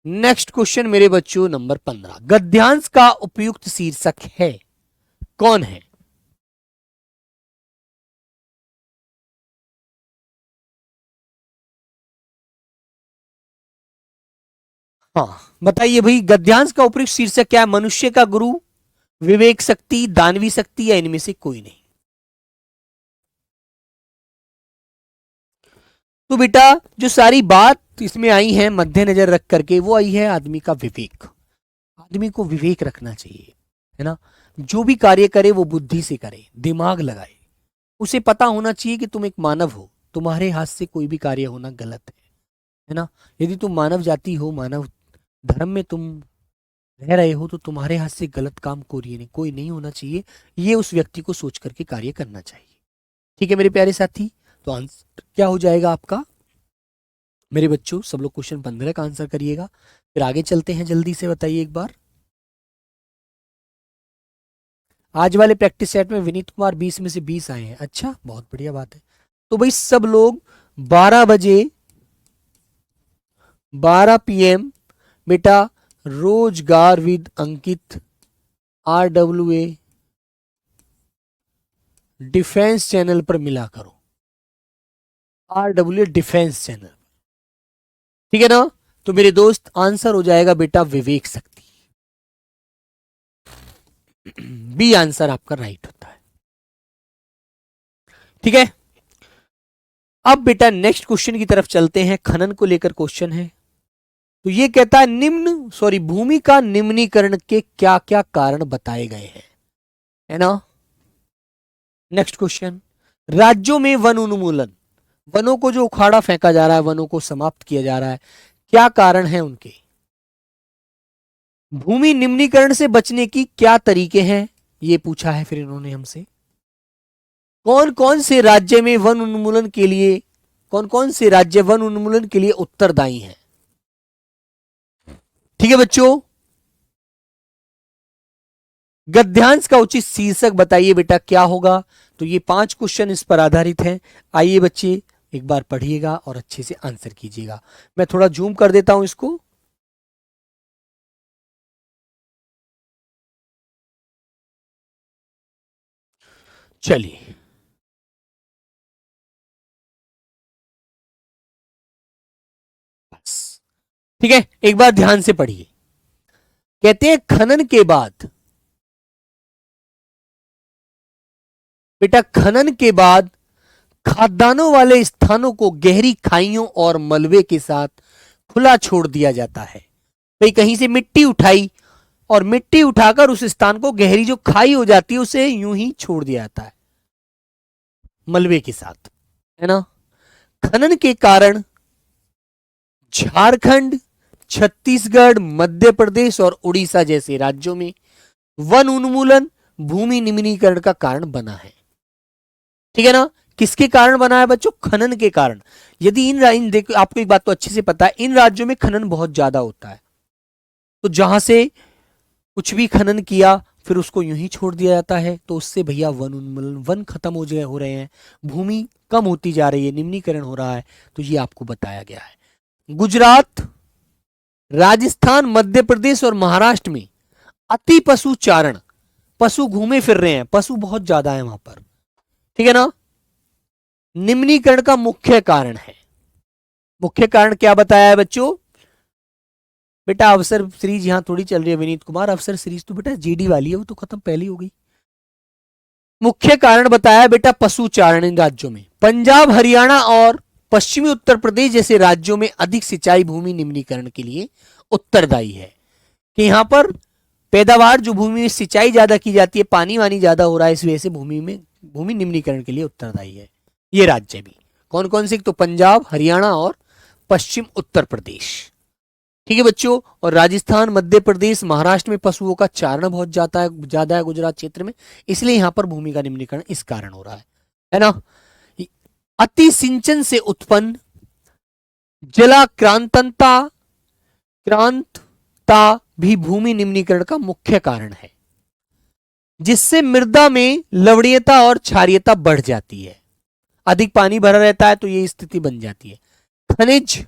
नेक्स्ट क्वेश्चन मेरे बच्चों, नंबर 15। गद्यांश का उपयुक्त शीर्षक है, कौन है? हाँ बताइए भाई, गद्यांश का उपयुक्त शीर्षक क्या है? मनुष्य का गुरु, विवेक शक्ति, दानवी शक्ति, या इनमें से कोई नहीं। तो बेटा जो सारी बात इसमें आई है मद्देनजर रख करके, वो आई है आदमी का विवेक। आदमी को विवेक रखना चाहिए, है ना? जो भी कार्य करे वो बुद्धि से करे, दिमाग लगाए। उसे पता होना चाहिए कि तुम एक मानव हो, तुम्हारे हाथ से कोई भी कार्य होना गलत है ना? यदि तुम मानव जाति हो, मानव धर्म में तुम रह रहे हो, तो तुम्हारे हाथ से गलत काम कोई नहीं होना चाहिए। ये उस व्यक्ति को सोच करके कार्य करना चाहिए। ठीक है मेरे प्यारे साथी, तो आंसर क्या हो जाएगा आपका? मेरे बच्चों सब लोग क्वेश्चन 15 का आंसर करिएगा, फिर आगे चलते हैं। जल्दी से बताइए एक बार। आज वाले प्रैक्टिस सेट में विनीत कुमार 20 में से 20 आए हैं। अच्छा, बहुत बढ़िया बात है। तो भाई सब लोग 12 बजे, 12 PM बेटा रोजगार with Ankit RWA defence channel पर मिला करो। RWA डिफेंस चैनल, ठीक है ना? तो मेरे दोस्त आंसर हो जाएगा बेटा विवेक शक्ति। बी आंसर आपका राइट होता है। ठीक है, अब बेटा नेक्स्ट क्वेश्चन की तरफ चलते हैं। खनन को लेकर क्वेश्चन है। तो ये कहता है भूमि का निम्नीकरण के क्या क्या कारण बताए गए हैं? है ना। नेक्स्ट क्वेश्चन, राज्यों में वन उन्मूलन, वनों को जो उखाड़ा फेंका जा रहा है, वनों को समाप्त किया जा रहा है, क्या कारण है उनके? भूमि निम्नीकरण से बचने की क्या तरीके हैं, ये पूछा है फिर इन्होंने हमसे। कौन कौन से राज्य में वन उन्मूलन के लिए, कौन कौन से राज्य वन उन्मूलन के लिए उत्तरदायी हैं? ठीक है बच्चों, गद्यांश का उचित शीर्षक बताइए बेटा क्या होगा। तो ये 5 क्वेश्चन इस पर आधारित हैं। आइए बच्चे एक बार पढ़िएगा और अच्छे से आंसर कीजिएगा। मैं थोड़ा जूम कर देता हूं इसको। चलिए, बस ठीक है, एक बार ध्यान से पढ़िए। कहते हैं खनन के बाद, बेटा खनन के बाद खाद्यान्नों वाले स्थानों को गहरी खाइयों और मलबे के साथ खुला छोड़ दिया जाता है। भाई कहीं से मिट्टी उठाई और मिट्टी उठाकर उस स्थान को, गहरी जो खाई हो जाती है उसे यूं ही छोड़ दिया जाता है मलबे के साथ, है ना। खनन के कारण झारखंड, छत्तीसगढ़, मध्य प्रदेश और उड़ीसा जैसे राज्यों में वन उन्मूलन भूमि निम्नीकरण का कारण बना है। ठीक है ना। किसके कारण बना है बच्चों? खनन के कारण। यदि इन देखो, आपको एक बात तो अच्छे से पता है, इन राज्यों में खनन बहुत ज्यादा होता है, तो जहां से कुछ भी खनन किया फिर उसको यूं ही छोड़ दिया जाता है, तो उससे भैया वन उन्मूलन, वन खत्म हो रहे हैं, भूमि कम होती जा रही है, निम्नीकरण हो रहा है। तो ये आपको बताया गया है। गुजरात, राजस्थान, मध्य प्रदेश और महाराष्ट्र में अति पशु चारण, पशु घूमे फिर रहे हैं, पशु बहुत ज्यादा है वहां पर, ठीक है ना, निम्नीकरण का मुख्य कारण है। मुख्य कारण क्या बताया है बच्चों? बेटा अवसर सीरीज यहां थोड़ी चल रही है विनीत कुमार, अवसर सीरीज तो बेटा जीडी वाली है, वो तो खत्म पहले हो गई। मुख्य कारण बताया बेटा पशु चारण इन राज्यों में। पंजाब, हरियाणा और पश्चिमी उत्तर प्रदेश जैसे राज्यों में अधिक सिंचाई भूमि निम्नीकरण के लिए उत्तरदायी है, कि यहां पर पैदावार, जो भूमि में सिंचाई ज्यादा की जाती है, पानी वानी ज्यादा हो रहा है, इस वजह से भूमि निम्नीकरण के लिए उत्तरदायी है ये राज्य भी। कौन कौन से? तो पंजाब, हरियाणा और पश्चिम उत्तर प्रदेश। ठीक है बच्चों। और राजस्थान, मध्य प्रदेश, महाराष्ट्र में पशुओं का चारण बहुत ज्यादा है गुजरात क्षेत्र में, इसलिए यहां पर भूमि का निम्नीकरण इस कारण हो रहा है ना। अति सिंचन से उत्पन्न जलाक्रांतता भी भूमि निम्नीकरण का मुख्य कारण है, जिससे मृदा में लवणीयता और क्षारीयता बढ़ जाती है। अधिक पानी भरा रहता है तो ये स्थिति बन जाती है। खनिज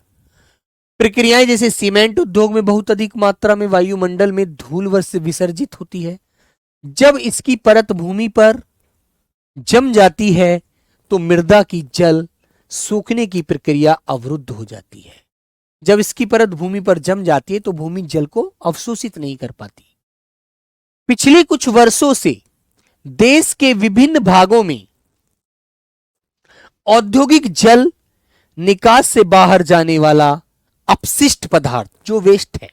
प्रक्रियाएं जैसे सीमेंट उद्योग में बहुत अधिक मात्रा में वायुमंडल में धूल विसर्जित होती है। जब इसकी परत भूमि पर जम जाती है तो मृदा की जल सूखने की प्रक्रिया अवरुद्ध हो जाती है। जब इसकी परत भूमि पर जम जाती है तो भूमि जल को अवशोषित नहीं कर पाती। पिछले कुछ वर्षों से देश के विभिन्न भागों में औद्योगिक जल निकास से बाहर जाने वाला अपशिष्ट पदार्थ, जो वेस्ट है,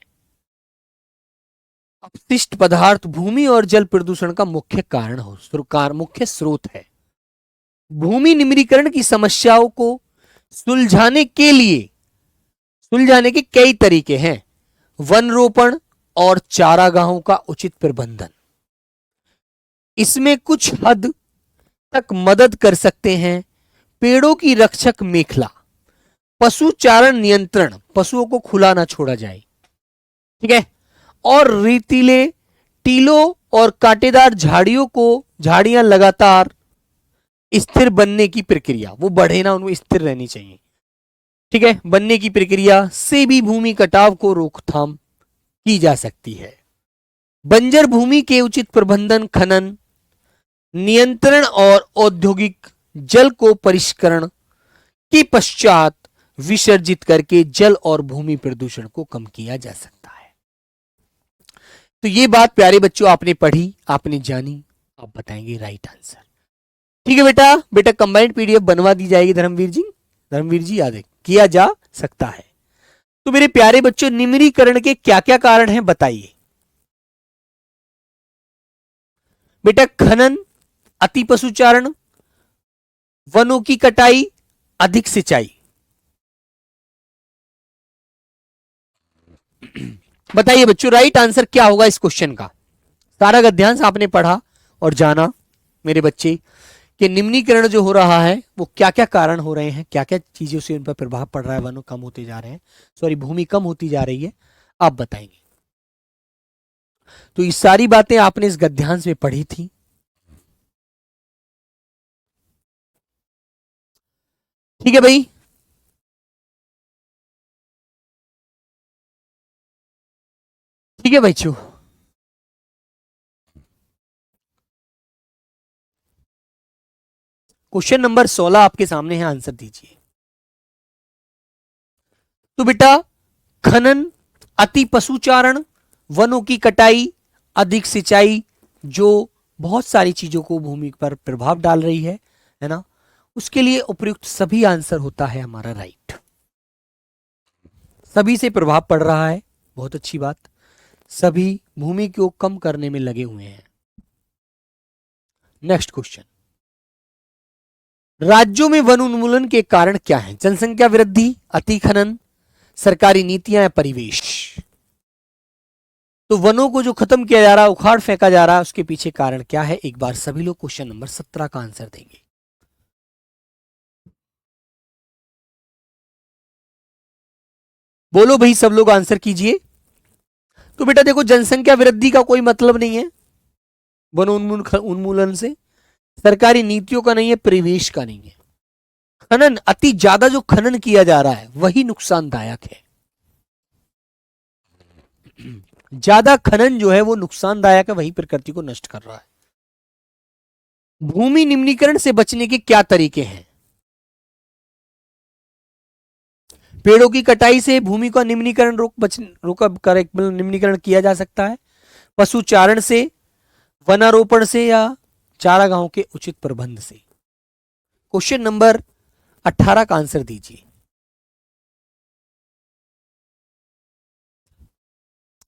अपशिष्ट पदार्थ भूमि और जल प्रदूषण का मुख्य कारण मुख्य स्रोत है। भूमि निम्नीकरण की समस्याओं को सुलझाने के कई तरीके हैं। वन रोपण और चारागाहों का उचित प्रबंधन इसमें कुछ हद तक मदद कर सकते हैं। पेड़ों की रक्षक मेखला, पशु चारण नियंत्रण, पशुओं को खुला ना छोड़ा जाए, ठीक है, और रेतीले टीलों और कांटेदार झाड़ियां लगातार स्थिर बनने की प्रक्रिया, वो बढ़े ना, उनको स्थिर रहनी चाहिए, ठीक है, बनने की प्रक्रिया से भी भूमि कटाव को रोकथाम की जा सकती है। बंजर भूमि के उचित प्रबंधन, खनन नियंत्रण और औद्योगिक जल को परिष्करण के पश्चात विसर्जित करके जल और भूमि प्रदूषण को कम किया जा सकता है। तो ये बात प्यारे बच्चों आपने पढ़ी, आपने जानी, आप बताएंगे राइट आंसर। ठीक है बेटा कंबाइंड पीडीएफ बनवा दी जाएगी धर्मवीर जी याद किया जा सकता है। तो मेरे प्यारे बच्चों निम्नीकरण के क्या क्या कारण हैं बताइए। बेटा खनन, अति पशुचारण, वनों की कटाई, अधिक सिंचाई। बताइए बच्चों राइट आंसर क्या होगा इस क्वेश्चन का। सारा गद्यांश आपने पढ़ा और जाना मेरे बच्चे कि निम्नीकरण जो हो रहा है वो क्या क्या कारण हो रहे हैं, क्या क्या चीजों से उन पर प्रभाव पड़ रहा है, वन कम होते जा रहे हैं, सॉरी भूमि कम होती जा रही है, आप बताएंगे। तो ये सारी बातें आपने इस गद्यांश में पढ़ी थी। ठीक है भाई, ठीक है बच्चों। क्वेश्चन नंबर 16 आपके सामने है, आंसर दीजिए। तो बेटा खनन, अति पशुचारण, वनों की कटाई, अधिक सिंचाई, जो बहुत सारी चीजों को भूमि पर प्रभाव डाल रही है ना, उसके लिए उपयुक्त सभी आंसर होता है हमारा राइट। सभी से प्रभाव पड़ रहा है, बहुत अच्छी बात। सभी भूमि को कम करने में लगे हुए हैं। नेक्स्ट क्वेश्चन, राज्यों में वन उन्मूलन के कारण क्या है? जनसंख्या वृद्धि, अति खनन, सरकारी नीतियां या परिवेश। तो वनों को जो खत्म किया जा रहा है, उखाड़ फेंका जा रहा है, उसके पीछे कारण क्या है? एक बार सभी लोग क्वेश्चन नंबर 17 का आंसर देंगे। बोलो भाई, सब लोग आंसर कीजिए। तो बेटा देखो, जनसंख्या वृद्धि का कोई मतलब नहीं है वन उन्मूलन से, सरकारी नीतियों का नहीं है, परिवेश का नहीं है। खनन, अति ज्यादा जो खनन किया जा रहा है वही नुकसानदायक है। ज्यादा खनन जो है वो नुकसानदायक है, वही प्रकृति को नष्ट कर रहा है। भूमि निम्नीकरण से बचने के क्या तरीके हैं? पेड़ों की कटाई से भूमि का निम्नीकरण निम्नीकरण किया जा सकता है। पशुचारण से, वनारोपण से, या चारागाहों के उचित प्रबंध से। क्वेश्चन नंबर 18 का आंसर दीजिए।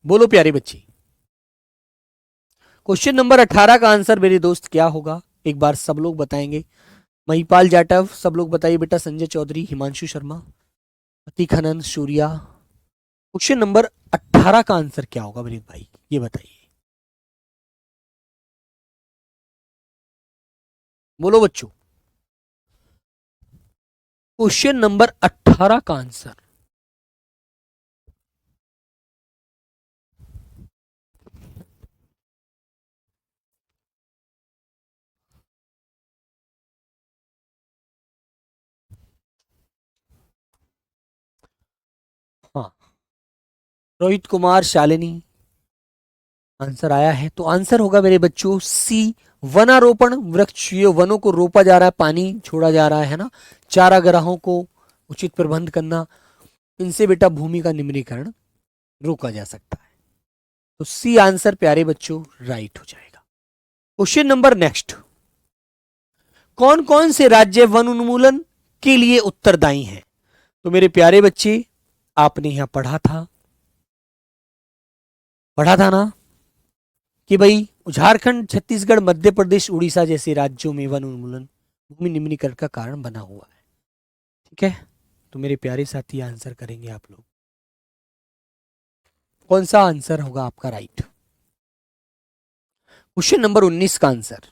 बोलो प्यारे बच्चे, क्वेश्चन नंबर 18 का आंसर मेरे दोस्त क्या होगा? एक बार सब लोग बताएंगे। महिपाल जाटव, सब लोग बताइए बेटा। संजय चौधरी, हिमांशु शर्मा, अति खनन, सूर्या। क्वेश्चन नंबर 18 का आंसर क्या होगा मेरे भाई, ये बताइए। बोलो बच्चों, क्वेश्चन नंबर 18 का आंसर। हाँ, रोहित कुमार, शालिनी, आंसर आया है। तो आंसर होगा मेरे बच्चों सी, वनारोपण। वृक्ष, ये वनों को रोपा जा रहा है, पानी छोड़ा जा रहा है ना, चारागाहों को उचित प्रबंध करना, इनसे बेटा भूमि का निम्नीकरण रोका जा सकता है। तो सी आंसर प्यारे बच्चों राइट हो जाएगा। क्वेश्चन नंबर नेक्स्ट, कौन कौन से राज्य वन उन्मूलन के लिए उत्तरदायी हैं? तो मेरे प्यारे बच्चे, आपने यहां पढ़ा था ना कि भाई झारखंड, छत्तीसगढ़, मध्य प्रदेश, उड़ीसा जैसे राज्यों में वन उन्मूलन भूमि निम्नीकरण का कारण बना हुआ है। ठीक है, तो मेरे प्यारे साथी आंसर करेंगे आप लोग। कौन सा आंसर होगा आपका राइट? क्वेश्चन नंबर 19 का आंसर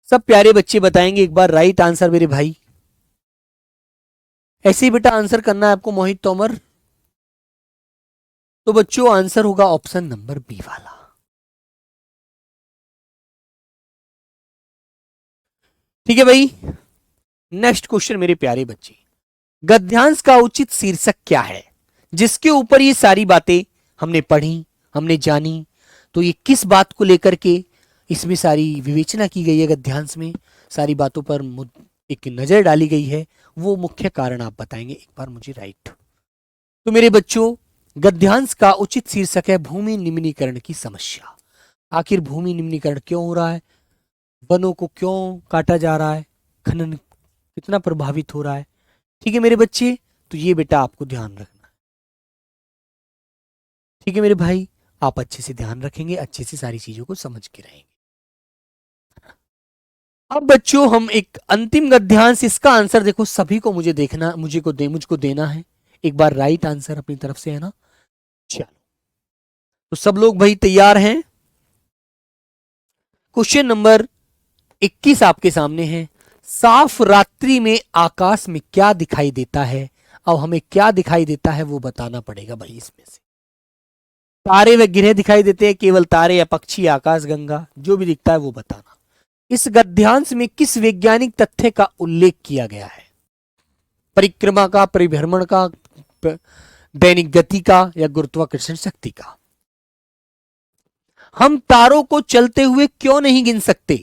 सब प्यारे बच्चे बताएंगे एक बार राइट आंसर मेरे भाई। ऐसे ही बेटा आंसर करना है आपको मोहित तोमर। तो बच्चों आंसर होगा ऑप्शन नंबर बी वाला। ठीक है भाई, नेक्स्ट क्वेश्चन मेरे प्यारे बच्चे, गद्यांश का उचित शीर्षक क्या है जिसके ऊपर ये सारी बातें हमने पढ़ी, हमने जानी? तो ये किस बात को लेकर के इसमें सारी विवेचना की गई है, गद्यांश में सारी बातों पर एक नजर डाली गई है, वो मुख्य कारण आप बताएंगे एक बार मुझे राइट। तो मेरे बच्चों, गद्यांश का उचित शीर्षक है भूमि निम्नीकरण की समस्या। आखिर भूमि निम्नीकरण क्यों हो रहा है, वनों को क्यों काटा जा रहा है, खनन कितना प्रभावित हो रहा है? ठीक है मेरे बच्चे, तो ये बेटा आपको ध्यान रखना है। ठीक है मेरे भाई, आप अच्छे से ध्यान रखेंगे, अच्छे से सारी चीजों को समझ के रहेंगे। अब बच्चों हम एक अंतिम गद्यांश, इसका आंसर देखो सभी को मुझे देखना, मुझको देना है एक बार राइट आंसर अपनी तरफ से, है ना। चलो तो सब लोग भाई तैयार हैं। क्वेश्चन नंबर 21 आपके सामने है। साफ रात्रि में आकाश में क्या दिखाई देता है? अब हमें क्या दिखाई देता है वो बताना पड़ेगा भाई। इसमें से तारे व ग्रह दिखाई देते हैं, केवल तारे या पक्षी, आकाश गंगा, जो भी दिखता है वो बताना। इस गद्यांश में किस वैज्ञानिक तथ्य का उल्लेख किया गया है? परिक्रमा का, परिभ्रमण का, दैनिक गति का, या गुरुत्वाकर्षण शक्ति का? हम तारों को चलते हुए क्यों नहीं गिन सकते?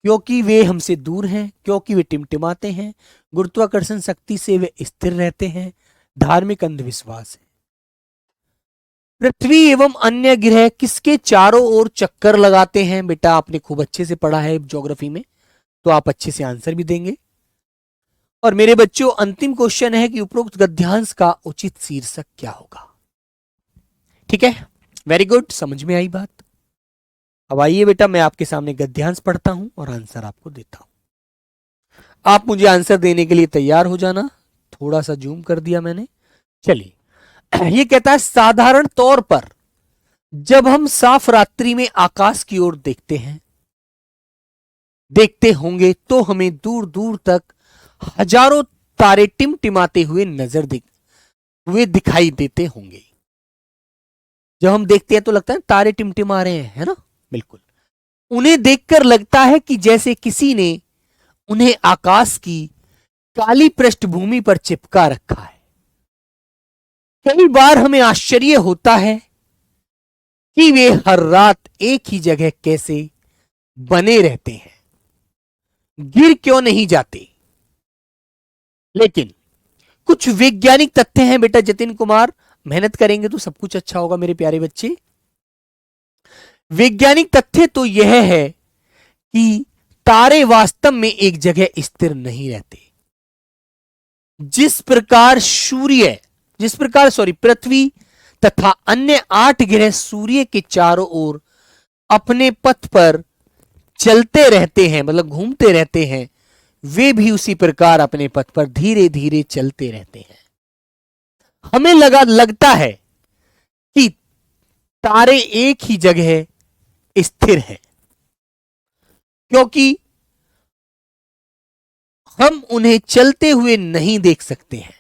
क्योंकि वे हमसे दूर हैं, क्योंकि वे टिमटिमाते हैं, गुरुत्वाकर्षण शक्ति से वे स्थिर रहते हैं, धार्मिक अंधविश्वास है। पृथ्वी एवं अन्य ग्रह किसके चारों ओर चक्कर लगाते हैं? बेटा आपने खूब अच्छे से पढ़ा है ज्योग्राफी में, तो आप अच्छे से आंसर भी देंगे। और मेरे बच्चों अंतिम क्वेश्चन है कि उपरोक्त गद्यांश का उचित शीर्षक क्या होगा? ठीक है, वेरी गुड, समझ में आई बात। अब आइए बेटा मैं आपके सामने गद्यांश पढ़ता हूं और आंसर आपको देता हूं। आप मुझे आंसर देने के लिए तैयार हो जाना। थोड़ा सा जूम कर दिया मैंने। चलिए, ये कहता है साधारण तौर पर जब हम साफ रात्रि में आकाश की ओर देखते होंगे तो हमें दूर दूर तक हजारों तारे टिमटिमाते हुए दिखाई देते होंगे। जब हम देखते हैं तो लगता है तारे टिमटिमा रहे हैं, है ना। बिल्कुल, उन्हें देखकर लगता है कि जैसे किसी ने उन्हें आकाश की काली पृष्ठभूमि पर चिपका रखा है। कई बार हमें आश्चर्य होता है कि वे हर रात एक ही जगह कैसे बने रहते हैं, गिर क्यों नहीं जाते। लेकिन कुछ वैज्ञानिक तथ्य हैं बेटा जतिन कुमार, मेहनत करेंगे तो सब कुछ अच्छा होगा मेरे प्यारे बच्चे। वैज्ञानिक तथ्य तो यह है कि तारे वास्तव में एक जगह स्थिर नहीं रहते। जिस प्रकार पृथ्वी तथा अन्य 8 ग्रह सूर्य के चारों ओर अपने पथ पर चलते रहते हैं, मतलब घूमते रहते हैं, वे भी उसी प्रकार अपने पथ पर धीरे धीरे चलते रहते हैं। हमें लगता है कि तारे एक ही जगह स्थिर हैं क्योंकि हम उन्हें चलते हुए नहीं देख सकते हैं।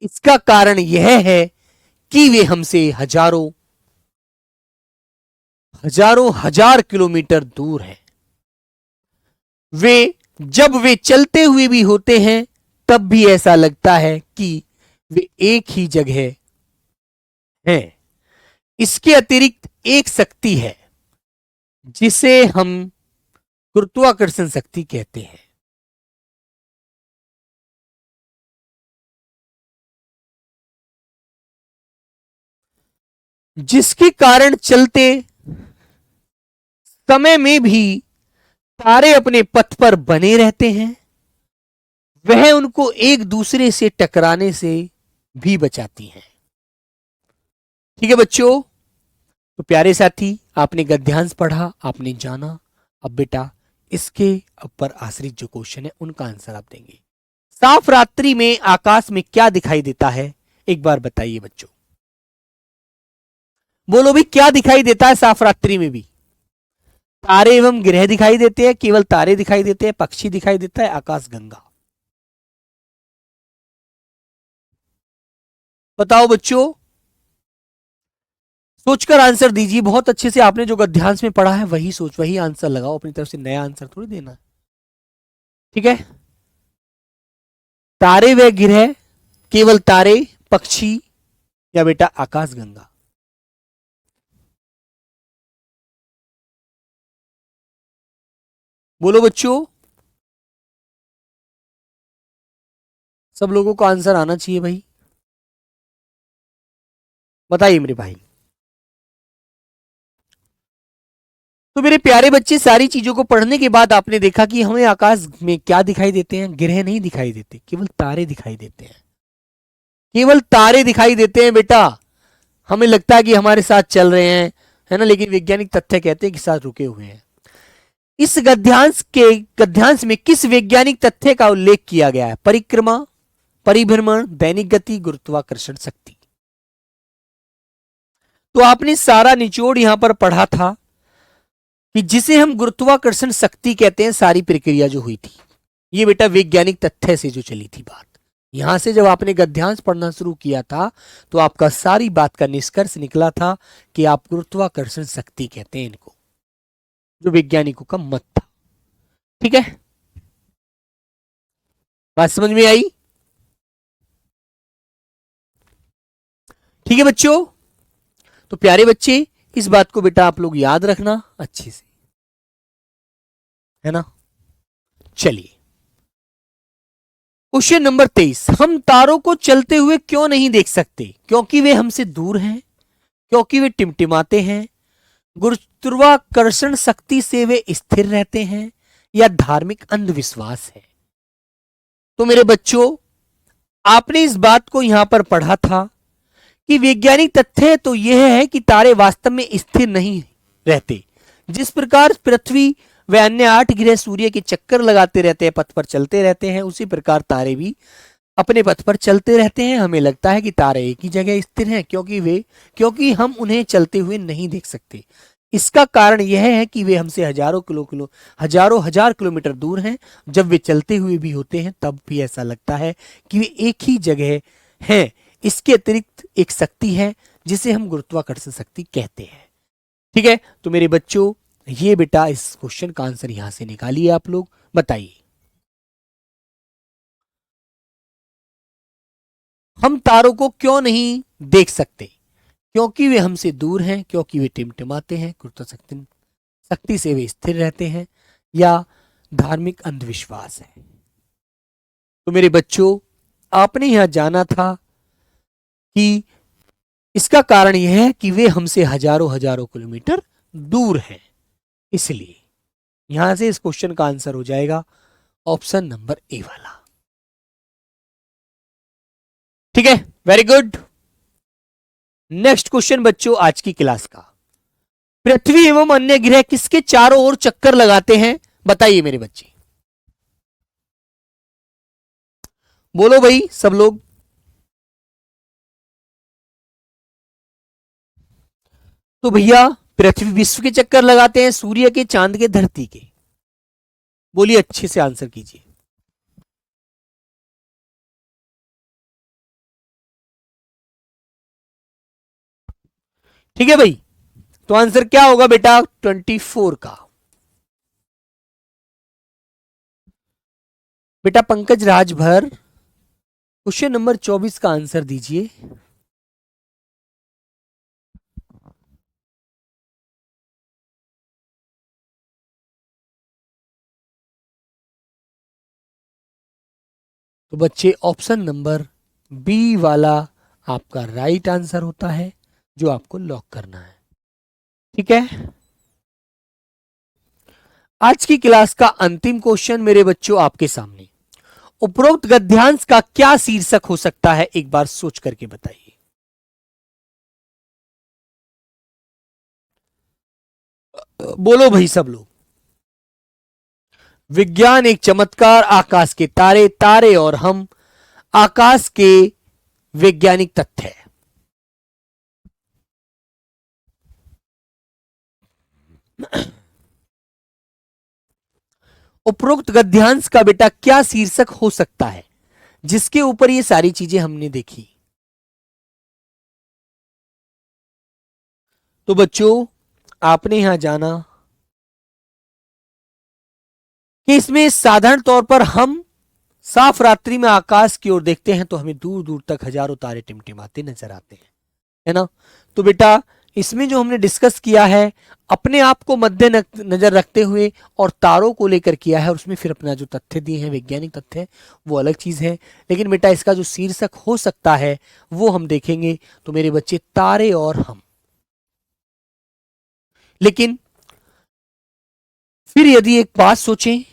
इसका कारण यह है कि वे हमसे हजारों हजार किलोमीटर दूर हैं। जब वे चलते हुए भी होते हैं तब भी ऐसा लगता है कि वे एक ही जगह हैं। इसके अतिरिक्त एक शक्ति है जिसे हम गुरुत्वाकर्षण शक्ति कहते हैं। जिसके कारण चलते समय में भी तारे अपने पथ पर बने रहते हैं, वह उनको एक दूसरे से टकराने से भी बचाती हैं। ठीक है बच्चों, तो प्यारे साथी आपने गद्यांश पढ़ा, आपने जाना। अब बेटा इसके ऊपर आश्रित जो क्वेश्चन है उनका आंसर आप देंगे। साफ रात्रि में आकाश में क्या दिखाई देता है, एक बार बताइए बच्चों। बोलो भी क्या दिखाई देता है साफ रात्रि में भी? तारे एवं ग्रह दिखाई देते हैं, केवल तारे दिखाई देते हैं, पक्षी दिखाई देता है, आकाश गंगा। बताओ बच्चों, सोचकर आंसर दीजिए। बहुत अच्छे से आपने जो गद्यांश में पढ़ा है वही आंसर लगाओ अपनी तरफ से, नया आंसर थोड़ी देना है। ठीक है, तारे व ग्रह, केवल तारे, पक्षी, या बेटा आकाश गंगा? बोलो बच्चों, सब लोगों को आंसर आना चाहिए भाई। बताइए मेरे भाई। तो मेरे प्यारे बच्चे, सारी चीजों को पढ़ने के बाद आपने देखा कि हमें आकाश में क्या दिखाई देते हैं? ग्रह नहीं दिखाई देते, केवल तारे दिखाई देते हैं। केवल तारे दिखाई देते हैं बेटा। हमें लगता है कि हमारे साथ चल रहे हैं, है ना, लेकिन वैज्ञानिक तथ्य कहते हैं कि साथ रुके हुए हैं। इस गद्यांश में किस वैज्ञानिक तथ्य का उल्लेख किया गया है? परिक्रमा, परिभ्रमण, दैनिक गति, गुरुत्वाकर्षण शक्ति। तो आपने सारा निचोड़ यहां पर पढ़ा था कि जिसे हम गुरुत्वाकर्षण शक्ति कहते हैं, सारी प्रक्रिया जो हुई थी, ये बेटा वैज्ञानिक तथ्य से जो चली थी बात। यहां से जब आपने गद्यांश पढ़ना शुरू किया था तो आपका सारी बात का निष्कर्ष निकला था कि आप गुरुत्वाकर्षण शक्ति कहते हैं इनको, जो वैज्ञानिकों का मत था। ठीक है, बात समझ में आई? ठीक है बच्चों, तो प्यारे बच्चे इस बात को बेटा आप लोग याद रखना अच्छे से, है ना। चलिए क्वेश्चन नंबर 23, हम तारों को चलते हुए क्यों नहीं देख सकते? क्योंकि वे हमसे दूर हैं, क्योंकि वे टिमटिमाते हैं, गुरुत्वाकर्षण शक्ति से वे स्थिर रहते हैं, या धार्मिक अंधविश्वास है। तो मेरे बच्चों आपने इस बात को यहां पर पढ़ा था कि वैज्ञानिक तथ्य तो यह है कि तारे वास्तव में स्थिर नहीं रहते। जिस प्रकार पृथ्वी व अन्य 8 ग्रह सूर्य के चक्कर लगाते रहते हैं, पथ पर चलते रहते हैं, उसी प्रकार तारे भी अपने पथ पर चलते रहते हैं। हमें लगता है कि तारे एक ही जगह स्थिर हैं क्योंकि हम उन्हें चलते हुए नहीं देख सकते। इसका कारण यह है कि वे हमसे हजारों हजार किलोमीटर दूर हैं। जब वे चलते हुए भी होते हैं तब भी ऐसा लगता है कि वे एक ही जगह हैं। इसके अतिरिक्त एक शक्ति है जिसे हम गुरुत्वाकर्षण शक्ति कहते हैं। ठीक है, तो मेरे बच्चों ये बेटा इस क्वेश्चन का आंसर यहां से निकालिए। आप लोग बताइए, हम तारों को क्यों नहीं देख सकते? क्योंकि वे हमसे दूर हैं, क्योंकि वे टिमटिमाते हैं, गुरुत्वाकर्षण शक्ति से वे स्थिर रहते हैं, या धार्मिक अंधविश्वास है। तो मेरे बच्चों आपने यहां जाना था कि इसका कारण यह है कि वे हमसे हजारों किलोमीटर दूर हैं, इसलिए यहां से इस क्वेश्चन का आंसर हो जाएगा ऑप्शन नंबर ए वाला। ठीक है, वेरी गुड। नेक्स्ट क्वेश्चन बच्चों आज की क्लास का, पृथ्वी एवं अन्य ग्रह किसके चारों ओर चक्कर लगाते हैं? बताइए मेरे बच्चे, बोलो भाई सब लोग। तो भैया पृथ्वी विश्व के चक्कर लगाते हैं, सूर्य के, चांद के, धरती के? बोलिए, अच्छे से आंसर कीजिए। ठीक है भाई, तो आंसर क्या होगा बेटा 24 का? बेटा पंकज राजभर क्वेश्चन नंबर 24 का आंसर दीजिए। तो बच्चे ऑप्शन नंबर बी वाला आपका राइट आंसर होता है, जो आपको लॉक करना है। ठीक है, आज की क्लास का अंतिम क्वेश्चन मेरे बच्चों आपके सामने, उपरोक्त गद्यांश का क्या शीर्षक हो सकता है? एक बार सोच करके बताइए। बोलो भाई सब लोग। विज्ञान एक चमत्कार, आकाश के तारे, तारे और हम, आकाश के वैज्ञानिक तथ्य। उपरोक्त गद्यांश का बेटा क्या शीर्षक हो सकता है जिसके ऊपर ये सारी चीजें हमने देखी? तो बच्चों आपने यहां जाना कि इसमें साधारण तौर पर हम साफ रात्रि में आकाश की ओर देखते हैं तो हमें दूर दूर तक हजारों तारे टिमटिमाते नजर आते हैं, है ना। तो बेटा इसमें जो हमने डिस्कस किया है अपने आप को मद्देनजर रखते हुए और तारों को लेकर किया है, और उसमें फिर अपना जो तथ्य दिए हैं वैज्ञानिक तथ्य, वो अलग चीज है। लेकिन बेटा इसका जो शीर्षक हो सकता है वो हम देखेंगे। तो मेरे बच्चे तारे और हम, लेकिन फिर यदि एक बात सोचें,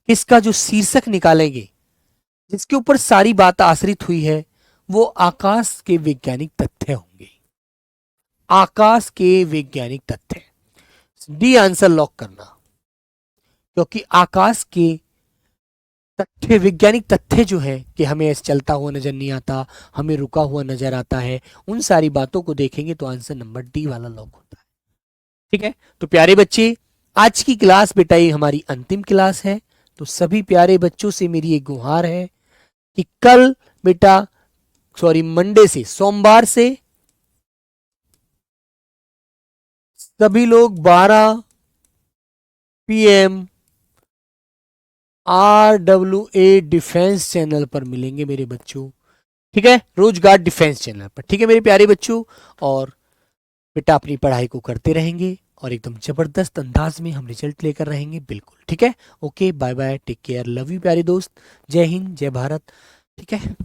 इसका जो शीर्षक निकालेंगे जिसके ऊपर सारी बात आश्रित हुई है वो आकाश के वैज्ञानिक तथ्य होंगे। आकाश के वैज्ञानिक तथ्य। डी आंसर लॉक करना, क्योंकि आकाश के तथ्य, वैज्ञानिक तथ्य जो है कि हमें ऐसे चलता हुआ नजर नहीं आता, हमें रुका हुआ नजर आता है, उन सारी बातों को देखेंगे तो आंसर नंबर डी वाला लॉक होता है। ठीक है, तो प्यारे बच्चे, आज की क्लास बेटा ये हमारी अंतिम क्लास है। तो सभी प्यारे बच्चों से मेरी एक गुहार है कि कल बेटा, सॉरी मंडे से, सोमवार से सभी लोग 12 PM RWA डिफेंस चैनल पर मिलेंगे मेरे बच्चों। ठीक है, रोजगार डिफेंस चैनल पर। ठीक है मेरे प्यारे बच्चों, और बेटा अपनी पढ़ाई को करते रहेंगे और एकदम जबरदस्त अंदाज में हम रिजल्ट लेकर रहेंगे, बिल्कुल। ठीक है, okay, bye bye, take care, love you प्यारे दोस्त, जय हिंद, जय भारत। ठीक है।